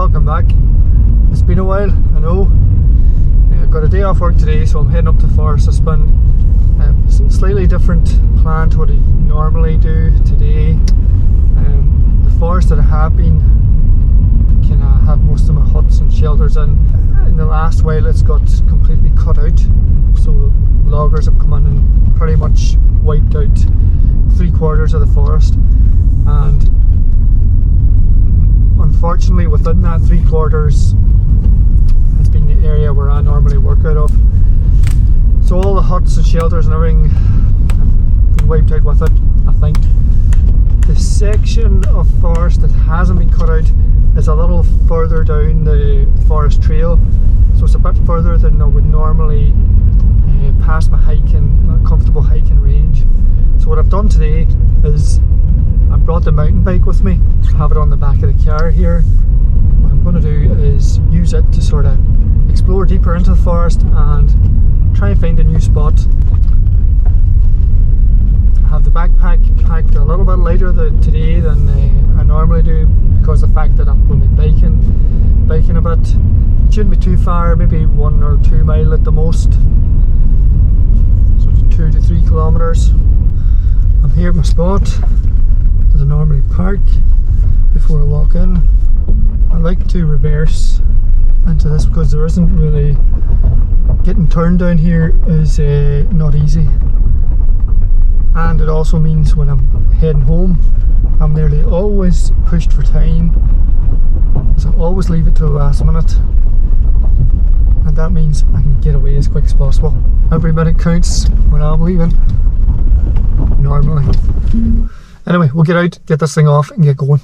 welcome back. It's been a while, I know. I've got a day off work today, so I'm heading up to the forest. It's been a slightly different plan to what I normally do today. The forest that I have been kind of have most of my huts and shelters in the last while it's got completely cut out, so loggers have come in and pretty much wiped out 3/4 of the forest, and unfortunately within that 3/4 has been the area where I normally work out of, so all the huts and shelters and everything have been wiped out with it. I think the section of forest that hasn't been cut out is a little further down the forest trail, so it's a bit further than I would normally pass my comfortable hiking range. So what I've done today is I brought the mountain bike with me. I have it on the back of the car here. What I'm going to do is use it to sort of explore deeper into the forest and try and find a new spot. I have the backpack packed a little bit lighter today than I normally do, because of the fact that I'm going to be biking a bit. It shouldn't be too far, maybe 1 or 2 miles at the most, so 2 to 3 kilometers. I'm here at my spot as I normally park before I walk in. I like to reverse into this because there isn't really, getting turned down here is not easy, and it also means when I'm heading home I'm nearly always pushed for time, so I always leave it to the last minute, and that means I can get away as quick as possible. Every minute counts when I'm leaving, normally. Anyway, we'll get out, get this thing off and get going.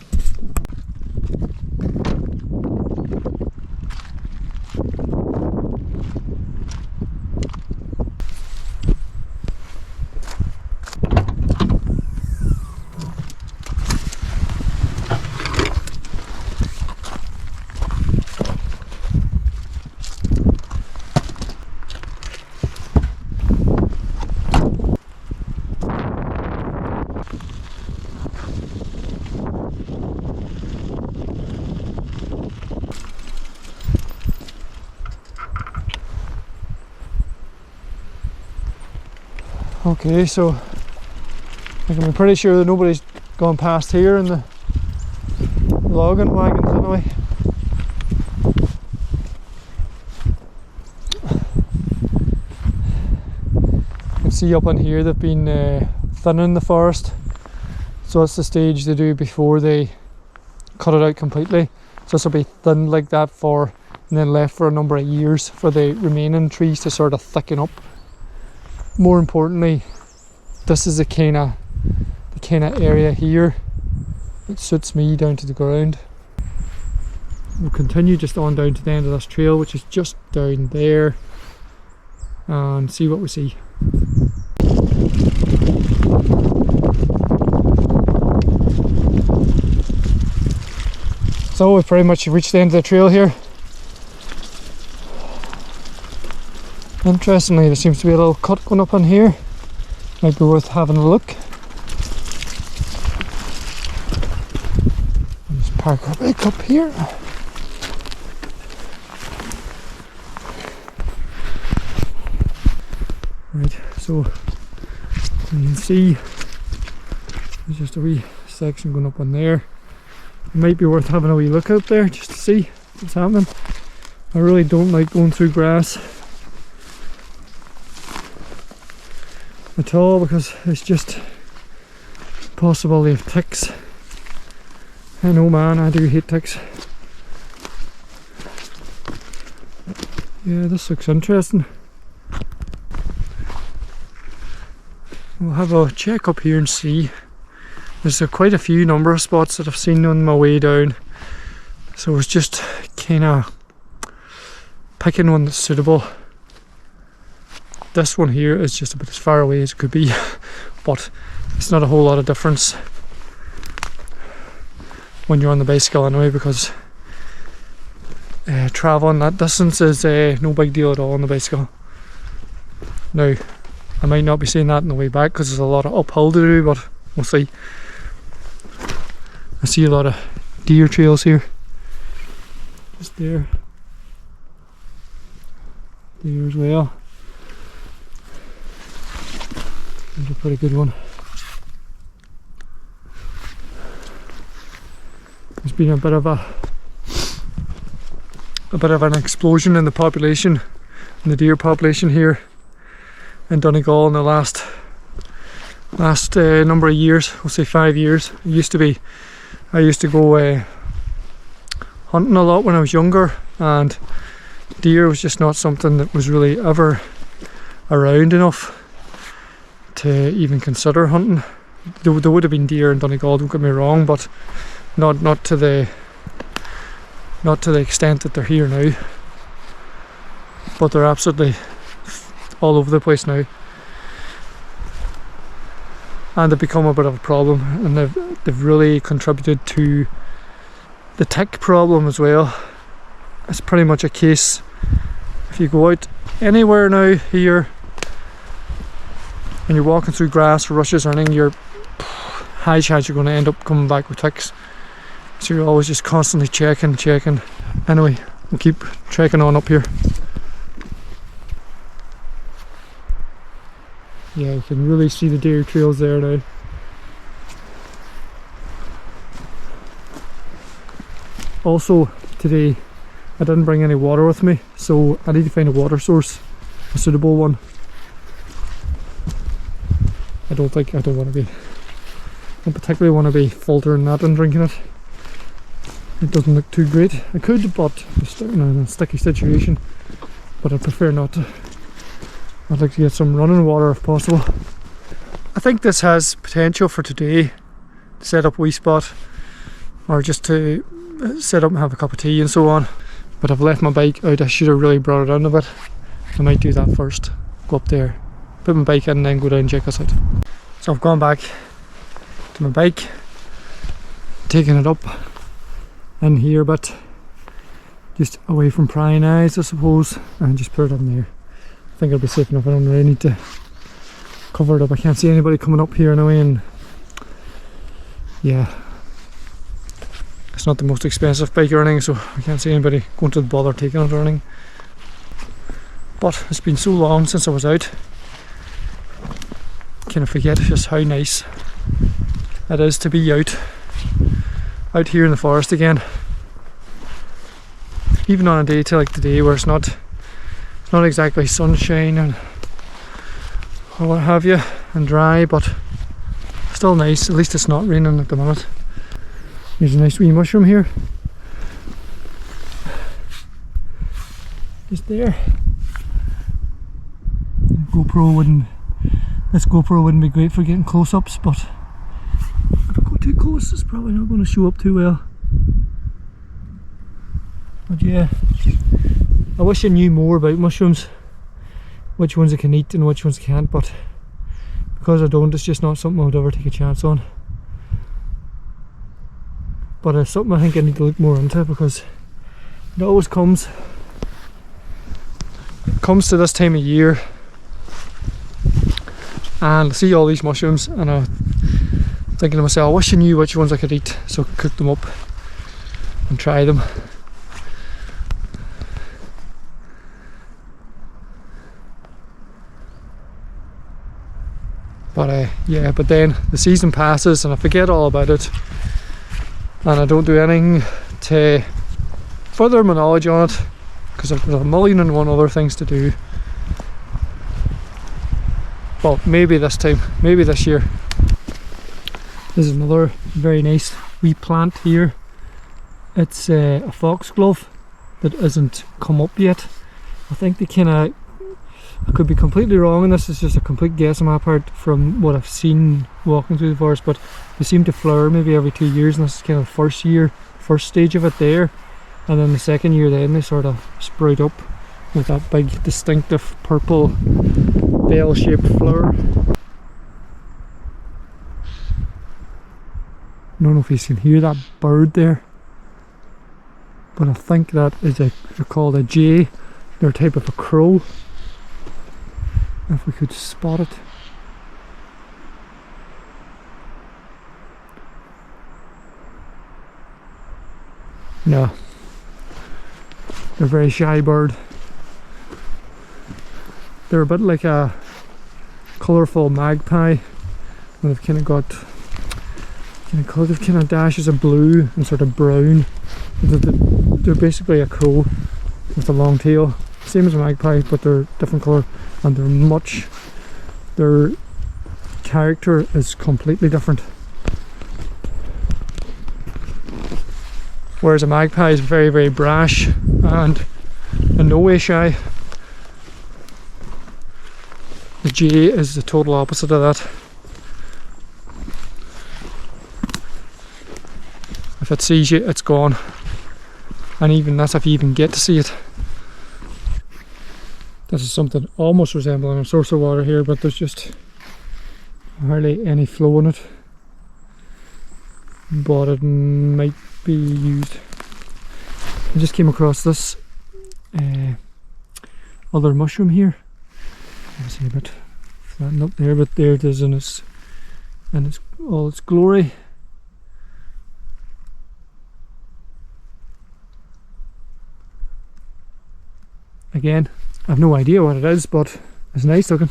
Okay, so I can be pretty sure that nobody's gone past here in the logging wagons anyway. You can see up on here they've been thinning the forest, so that's the stage they do before they cut it out completely. So this will be thinned like that and then left for a number of years for the remaining trees to sort of thicken up. More importantly, this is the kind of area here that suits me down to the ground. We'll continue just on down to the end of this trail, which is just down there, and see what we see. So we've pretty much reached the end of the trail here. Interestingly, there seems to be a little cut going up on here. Might be worth having a look. I'll just park our bike up here. Right, so you can see there's just a wee section going up on there. It might be worth having a wee look out there just to see what's happening. I really don't like going through grass at all, because it's just possibility of ticks. I know, man, I do hate ticks. Yeah, this looks interesting. We'll have a check up here and see. There's quite a few number of spots that I've seen on my way down, so it's just kind of picking one that's suitable. This one here is just about as far away as it could be, but it's not a whole lot of difference when you're on the bicycle anyway, because travelling that distance is no big deal at all on the bicycle. Now, I might not be seeing that on the way back because there's a lot of uphill to do, but we'll see. I see a lot of deer trails here. just there. There as well. There's a pretty good one. There's been a bit of an explosion in the population, in the deer population here in Donegal in the last number of years. We'll say 5 years. I used to go hunting a lot when I was younger, and deer was just not something that was really ever around enough to even consider hunting. There would have been deer in Donegal, don't get me wrong, but not to the extent that they're here now. But they're absolutely all over the place now, and they've become a bit of a problem, and they've really contributed to the tick problem as well. It's pretty much a case, if you go out anywhere now here and you're walking through grass or rushes or anything, you're high chance you're going to end up coming back with ticks. So you're always just constantly checking. Anyway, we'll keep trekking on up here. Yeah, you can really see the deer trails there now. Also, today I didn't bring any water with me, so I need to find a water source, a suitable one. I don't particularly want to be filtering that and drinking it. It doesn't look too great. I could, but I'm in a sticky situation, but I prefer not to. I'd like to get some running water if possible. I think this has potential for today, to set up a wee spot, or just to set up and have a cup of tea and so on. But I've left my bike out. I should have really brought it down a bit. I might do that first. Go up there, put my bike in, and then go down and check this out. So I've gone back to my bike, taking it up in here, but just away from prying eyes, I suppose, and just put it in there. I think it'll be safe enough. I don't really need to cover it up. I can't see anybody coming up here anyway, and yeah, it's not the most expensive bike or anything, so I can't see anybody going to bother taking it or anything. But it's been so long since I was out, kind of forget just how nice it is to be out here in the forest again. Even on a day like today, where it's not exactly sunshine and or what have you, and dry, but still nice. At least it's not raining at the minute. Here's a nice wee mushroom here, just there. This GoPro wouldn't be great for getting close-ups, but if I go too close it's probably not going to show up too well. But yeah, I wish I knew more about mushrooms, which ones I can eat and which ones I can't, but because I don't, it's just not something I would ever take a chance on. But it's something I think I need to look more into, because it always comes to this time of year and I see all these mushrooms and I'm thinking to myself, I wish I knew which ones I could eat so I could cook them up and try them. But yeah, but then the season passes and I forget all about it, and I don't do anything to further my knowledge on it, because I've got a million and one other things to do. Well, maybe this time, maybe this year. This is another very nice wee plant here. It's a foxglove that hasn't come up yet. I think they I could be completely wrong, and this is just a complete guess on my part from what I've seen walking through the forest, but they seem to flower maybe every 2 years, and this is kind of the first stage of it there, and then the second year then they sort of sprout up with that big distinctive purple bell-shaped flower. I don't know if you can hear that bird there, but I think that is they're called a jay. They're a type of a crow. If we could spot it. No, They're a very shy bird. They're a bit like a colourful magpie. And they've kind of got kind of dashes of blue and sort of brown. They're basically a crow with a long tail, same as a magpie, but they're different colour, and their character is completely different. Whereas a magpie is very, very brash and in no way shy. The jay is the total opposite of that. If it sees you, it's gone. And even that's if you even get to see it. This is something almost resembling a source of water here, but there's just hardly any flow in it. But it might be used. I just came across this other mushroom here. Let's see a bit flattened up there, but there it is in all its glory. Again, I have no idea what it is, but it's nice looking.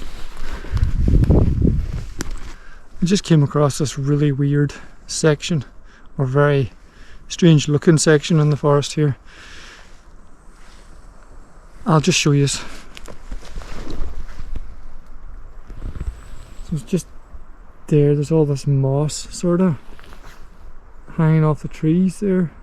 I just came across this really weird section, or very strange looking section in the forest here. I'll just show you. So it's just there's all this moss sort of hanging off the trees there.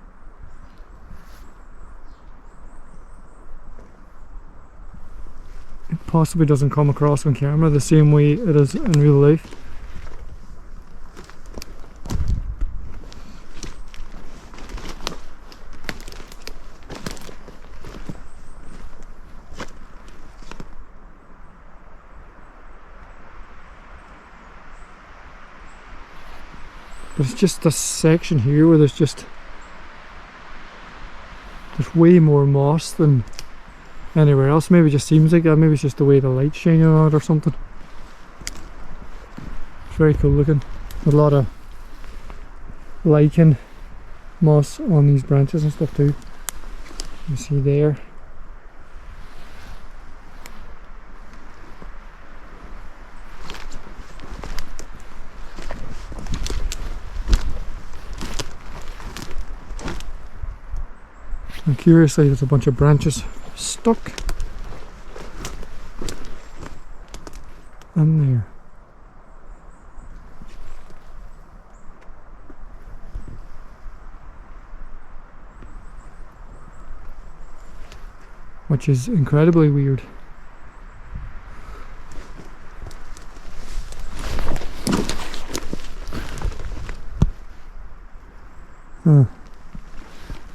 It possibly doesn't come across on camera the same way it is in real life. But it's just this section here where there's way more moss than anywhere else. Maybe it just seems like that, maybe it's just the way the light's shining on it or something. It's very cool looking. A lot of lichen moss on these branches and stuff too. You see there. And curiously, there's a bunch of branches stuck in there. Which is incredibly weird.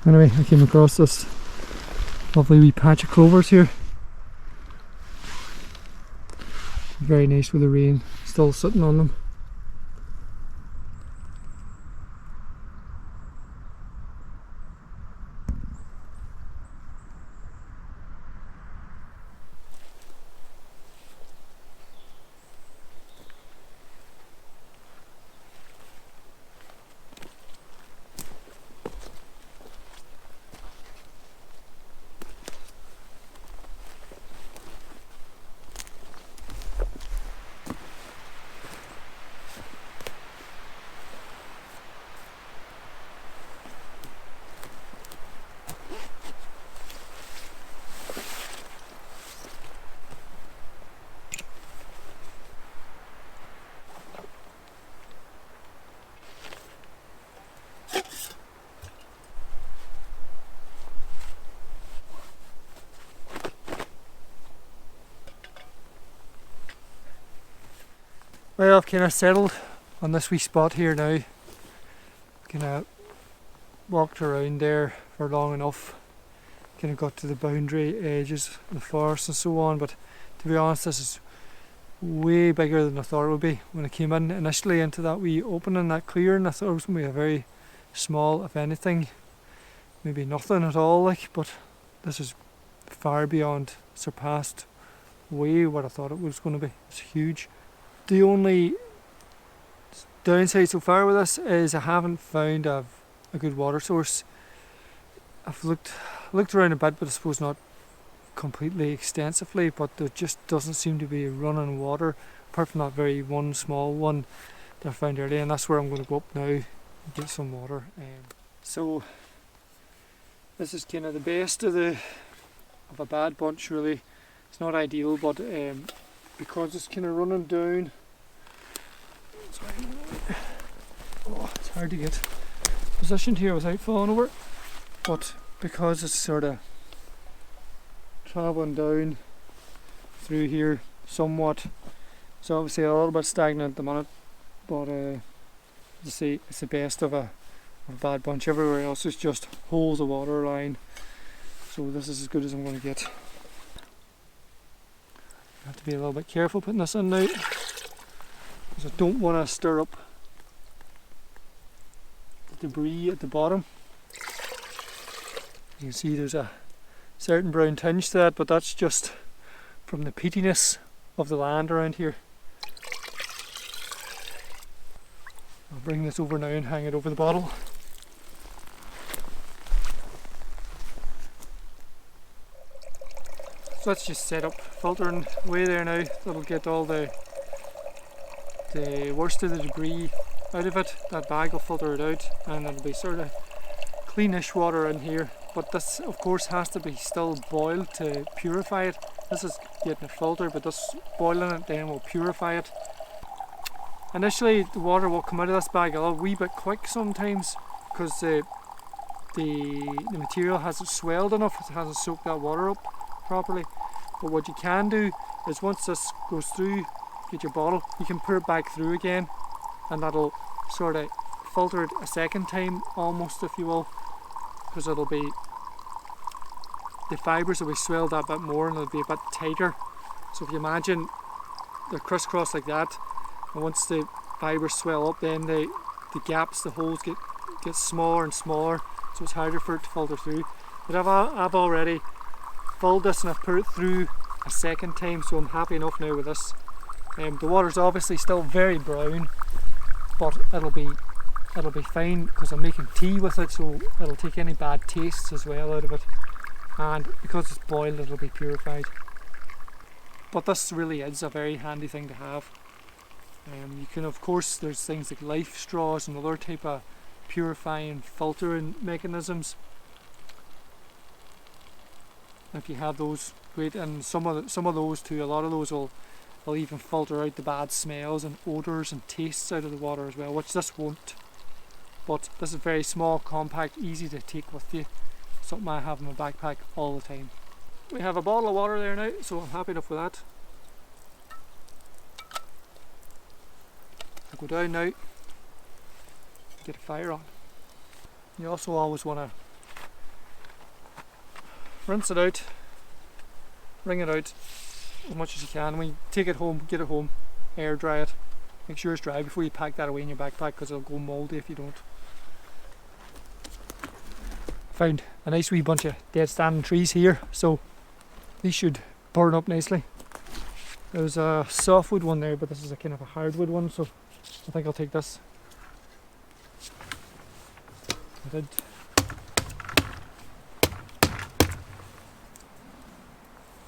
Anyway, I came across this lovely wee patch of clovers here. Very nice with the rain still sitting on them. Well, I've kind of settled on this wee spot here now. Kind of walked around there for long enough. Kind of got to the boundary edges of the forest and so on, but to be honest, this is way bigger than I thought it would be. When I came in initially into that wee opening, that clearing, I thought it was going to be a very small, if anything, maybe nothing at all, like, but this is far beyond, surpassed way what I thought it was going to be. It's huge. The only downside so far with this is I haven't found a good water source. I've looked looked around a bit, but I suppose not completely extensively, but there just doesn't seem to be running water apart from that very one small one that I found earlier, and that's where I'm going to go up now and get some water. So this is kind of the best of a bad bunch really. It's not ideal, but because it's kind of running down, it's hard to get positioned here without falling over, but because it's sort of travelling down through here somewhat, so obviously a little bit stagnant at the minute, but as I say, it's the best of a bad bunch. Everywhere else is just holes of water line, so this is as good as I'm going to get. I have to be a little bit careful putting this in now, because I don't want to stir up the debris at the bottom. You can see there's a certain brown tinge to that, but that's just from the peatiness of the land around here. I'll bring this over now and hang it over the bottle. So let's just set up filtering away there now. That'll get all the worst of the debris out of it. That bag will filter it out, and it'll be sort of cleanish water in here. But this of course has to be still boiled to purify it. This is getting a filter, but this boiling it then will purify it. Initially the water will come out of this bag a little wee bit quick sometimes, because the material hasn't swelled enough, it hasn't soaked that water up properly. But what you can do is once this goes through, get your bottle, you can put it back through again, and that'll sort of filter it a second time almost, if you will, because it'll be, the fibres will be swelled that bit more and it'll be a bit tighter. So if you imagine they're crisscross like that, and once the fibres swell up, then the gaps, the holes get smaller and smaller, so it's harder for it to filter through. But I've already filled this and I've put it through a second time, so I'm happy enough now with this. The water's obviously still very brown, but it'll be fine because I'm making tea with it, so it'll take any bad tastes as well out of it, and because it's boiled it'll be purified. But this really is a very handy thing to have. You can, of course, there's things like life straws and other type of purifying filtering mechanisms. If you have those, great, and some of those too, a lot of those will even filter out the bad smells and odours and tastes out of the water as well, which this won't. But this is very small, compact, easy to take with you. Something I have in my backpack all the time. We have a bottle of water there now, so I'm happy enough with that. I'll go down now, get a fire on. You also always want to rinse it out, wring it out as much as you can. When you take it home, get it home, air dry it. Make sure it's dry before you pack that away in your backpack, because it'll go mouldy if you don't. Found a nice wee bunch of dead standing trees here, so these should burn up nicely. There's a softwood one there, but this is a kind of a hardwood one, so I think I'll take this. I did.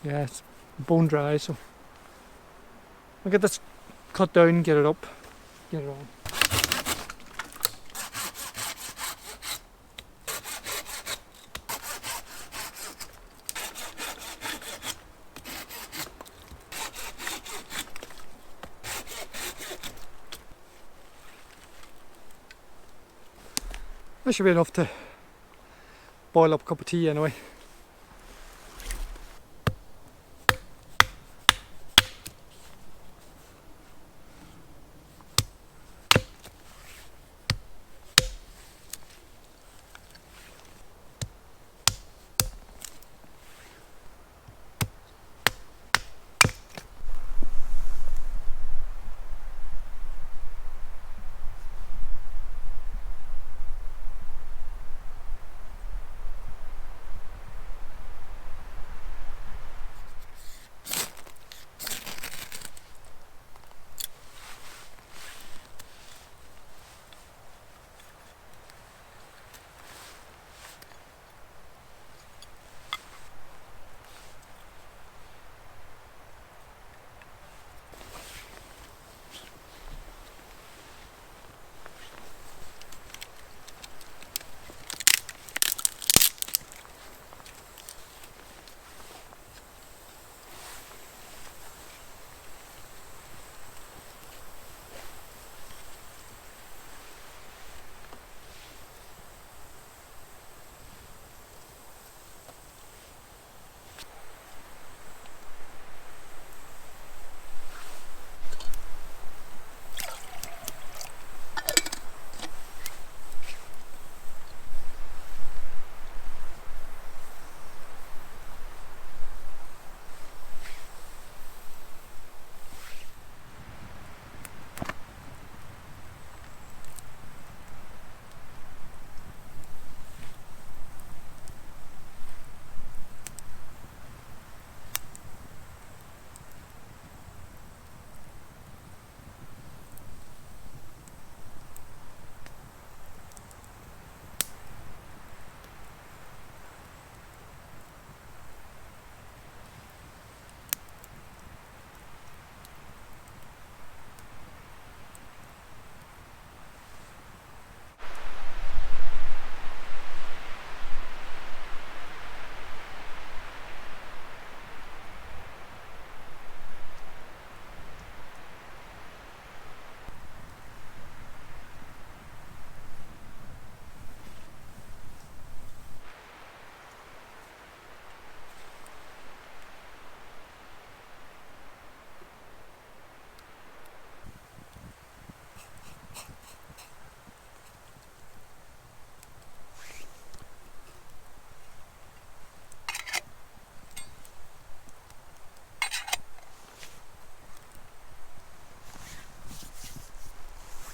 Yeah, it's bone dry, so I'll get this cut down, get it up, get it on. That should be enough to boil up a cup of tea anyway.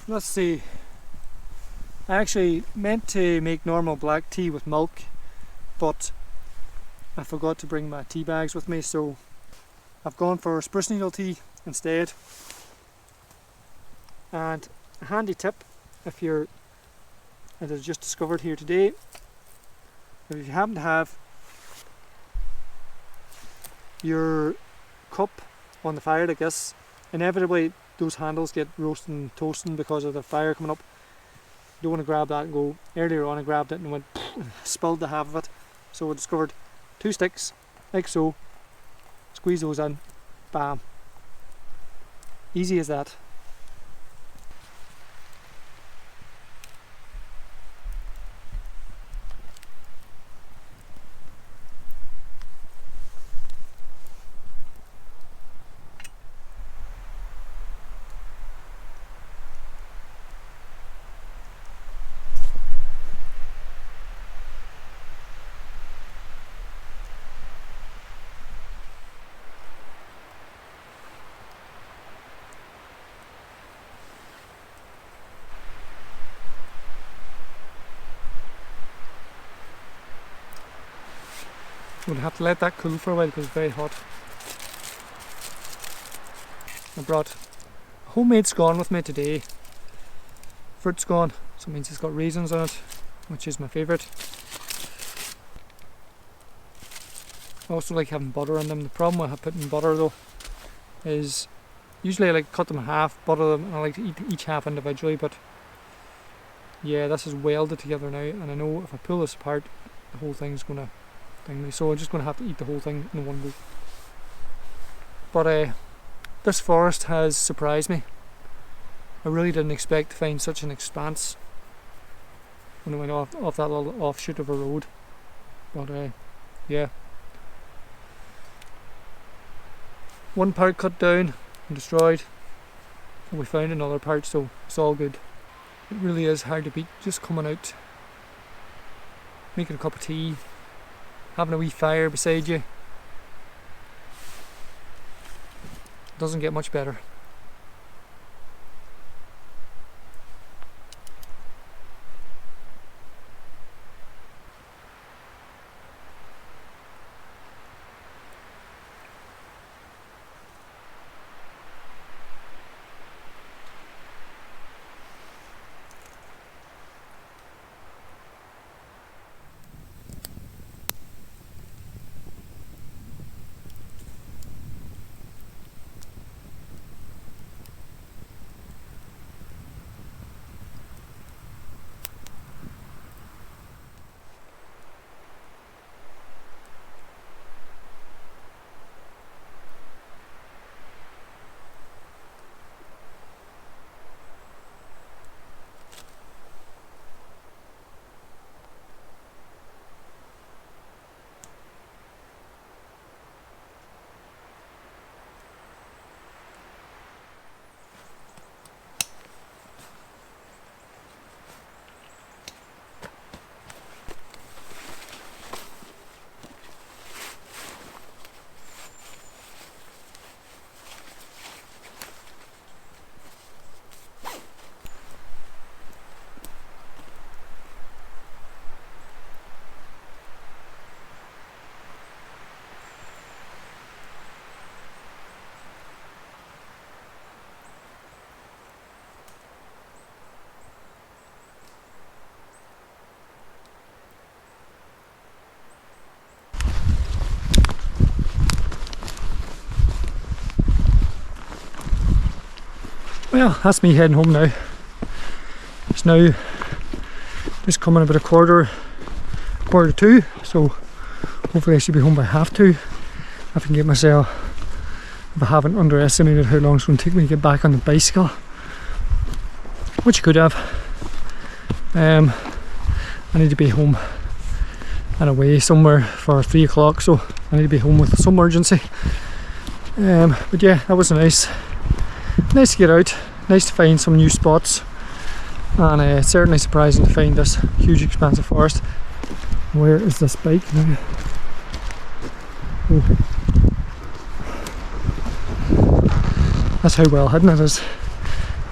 Let's see. I actually meant to make normal black tea with milk, but I forgot to bring my tea bags with me, so I've gone for spruce needle tea instead. And a handy tip, if you're, as I just discovered here today, if you happen to have your cup on the fire like this, inevitably those handles get roasting and toasting because of the fire coming up. You don't want to grab that and go. Earlier on I grabbed it and went spilled the half of it. So I discovered 2 sticks, like so, squeeze those in, bam. Easy as that. I'm going to have to let that cool for a while because it's very hot. I brought homemade scone with me today. Fruit scone, so it means it's got raisins on it, which is my favourite. I also like having butter in them. The problem with putting butter though is usually I like cut them in half, butter them, and I like to eat each half individually, but yeah, this is welded together now, and I know if I pull this apart the whole thing's going to thing me, so I'm just going to have to eat the whole thing in one go. But this forest has surprised me. I really didn't expect to find such an expanse when I went off that little offshoot of a road. But yeah, one part cut down and destroyed, and we found another part, so it's all good. It really is hard to beat just coming out, making a cup of tea, having a wee fire beside you. Doesn't get much better. Well, that's me heading home now. It's now just coming about quarter to 2, so hopefully I should be home by 2:30 if I can get myself, if I haven't underestimated how long it's going to take me to get back on the bicycle, which I could have. I need to be home and away somewhere for 3 o'clock, so I need to be home with some urgency. But yeah, that was nice to get out, nice to find some new spots, and it's certainly surprising to find this huge expanse of forest. Where is this bike now? Oh. That's how well hidden it is.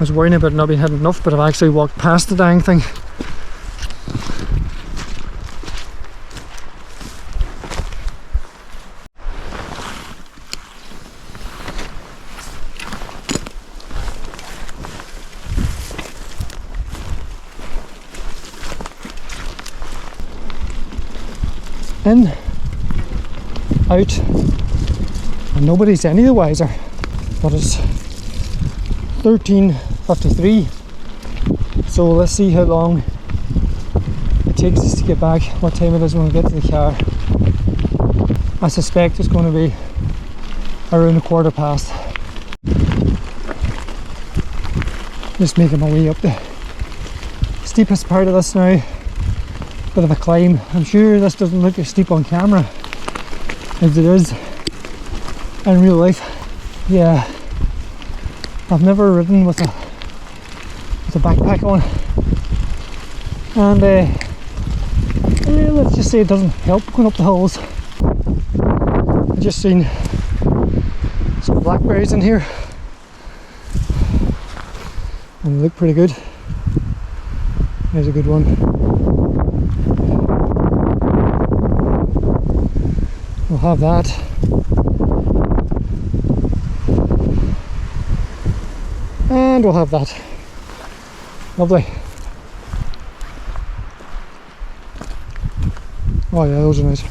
was worrying about not being hit enough, but I've actually walked past the dang thing. In, out, and nobody's any the wiser. But it's 13:53, so let's see how long it takes us to get back, what time it is when we get to the car. I suspect it's going to be around 1/4 past. Just making my way up the steepest part of this now. Bit of a climb. I'm sure this doesn't look as steep on camera as it is in real life. Yeah, I've never ridden with a backpack on, and let's just say it doesn't help going up the hills. I just seen some blackberries in here and they look pretty good. There's a good one. We'll have that. And we'll have that. Lovely. Oh yeah, those are nice.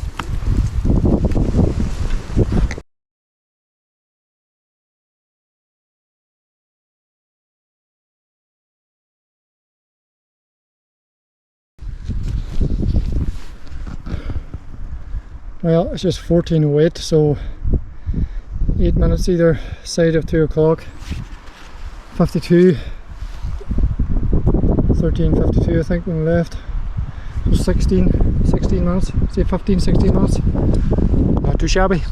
Well, it's just 14:08, so 8 minutes either side of 2 o'clock. 52, 13:52 I think when we left. So 16 minutes, say 15, 16 minutes. Not too shabby.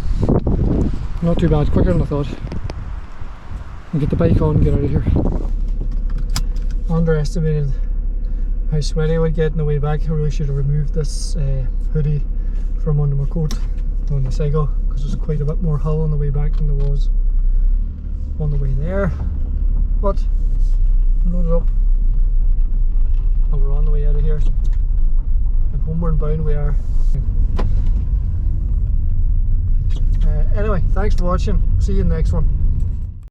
Not too bad, quicker than I thought. I'll get the bike on and get out of here. Underestimated how sweaty I would get on the way back. I really should have removed this hoodie from under my coat on the cycle, because there's quite a bit more hull on the way back than there was on the way there. But loaded up and we're on the way out of here, and homeward bound we are. Anyway, thanks for watching. See you in the next one.